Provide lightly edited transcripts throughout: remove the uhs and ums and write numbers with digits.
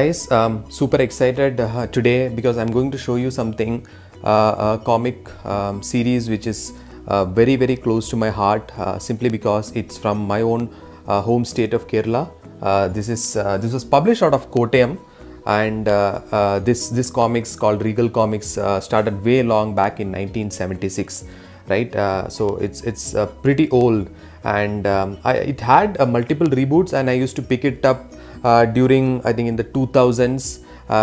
Guys, super excited today because I'm going to show you something, a comic series which is very close to my heart, simply because it's from my own home state of Kerala. This was published out of Kottayam, and this comics called Regal Comics started way long back in 1976, right? So it's pretty old, and it had multiple reboots, and I used to pick it up during, I think, in the 2000s,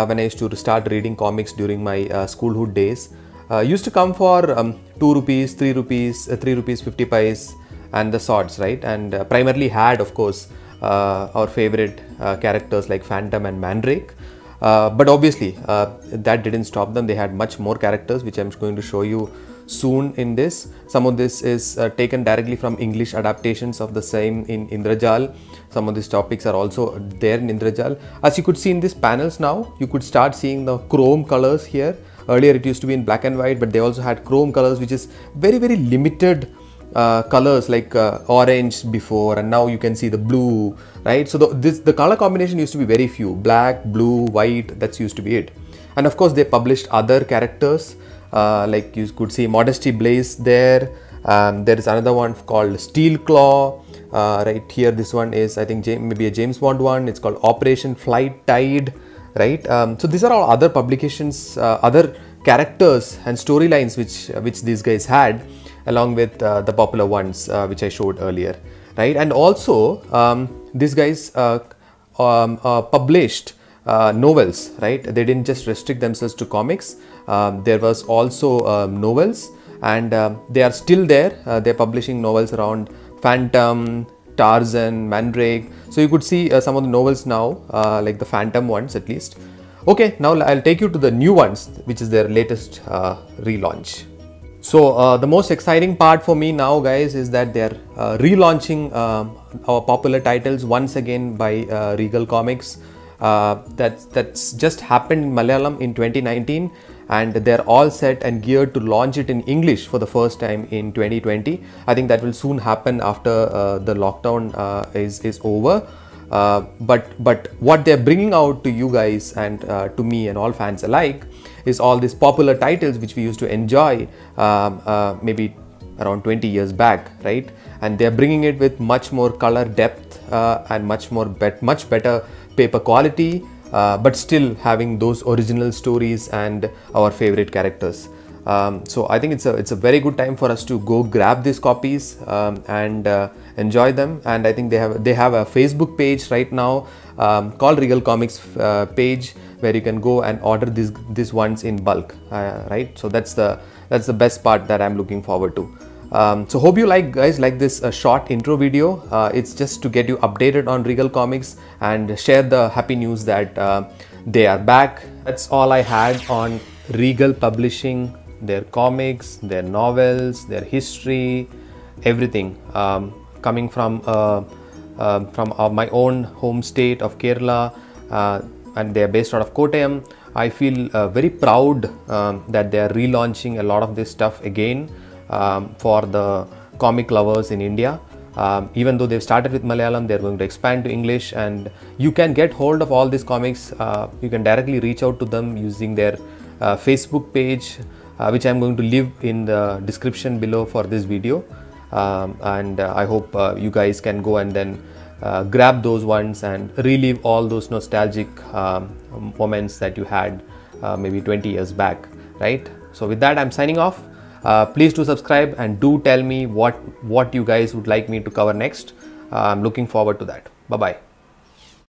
when I used to start reading comics during my schoolhood days. Used to come for 2 rupees, 3 rupees, 3 rupees 50 paise and the sorts, right? And primarily had, of course, our favorite characters like Phantom and Mandrake. But obviously that didn't stop them. They had much more characters, which I'm going to show you soon in this. Some of this is taken directly from English adaptations of the same in Indrajal. Some of these topics are also there in Indrajal. As you could see in these panels now, you could start seeing the chrome colors here. Earlier it used to be in black and white, but they also had chrome colors, which is very limited colors, like orange before, and now you can see the blue, right? So the color combination used to be very few: black, blue, white. That's used to be it. And of course they published other characters, like you could see Modesty Blaze there. There is another one called Steel Claw, right here. This one is, I think, maybe a James Bond one. It's called Operation Flight Tide, right? So these are all other publications, other characters and storylines which these guys had, along with the popular ones which I showed earlier, right? And also these guys published novels, right? They didn't just restrict themselves to comics. There was also novels, and they are still there. They're publishing novels around Phantom, Tarzan, Mandrake. So you could see some of the novels now, like the Phantom ones at least. Okay, now I'll take you to the new ones, which is their latest relaunch. So the most exciting part for me now, guys, is that they're relaunching our popular titles once again by Regal Comics. That's just happened in Malayalam in 2019, and they're all set and geared to launch it in English for the first time in 2020. I think that will soon happen after the lockdown is over. But what they're bringing out to you guys and to me and all fans alike is all these popular titles which we used to enjoy maybe around 20 years back, right? And they're bringing it with much more color depth and much better paper quality, but still having those original stories and our favorite characters. So I think it's a very good time for us to go grab these copies and enjoy them. And I think they have a Facebook page right now called Regal Comics page, where you can go and order these ones in bulk, right? So that's the best part that I'm looking forward to. So hope you guys like this short intro video. It's just to get you updated on Regal Comics and share the happy news that they are back. That's all I had on Regal Publishing, their comics, their novels, their history, everything, coming from my own home state of Kerala, and they are based out of Kottayam. I feel very proud that they are relaunching a lot of this stuff again for the comic lovers in India. Even though they've started with Malayalam, they're going to expand to English, and you can get hold of all these comics. You can directly reach out to them using their Facebook page, which I'm going to leave in the description below for this video. And I hope you guys can go and then grab those ones and relive all those nostalgic moments that you had maybe 20 years back, right? So with that, I'm signing off. Please do subscribe and do tell me what you guys would like me to cover next. I'm looking forward to that. Bye bye.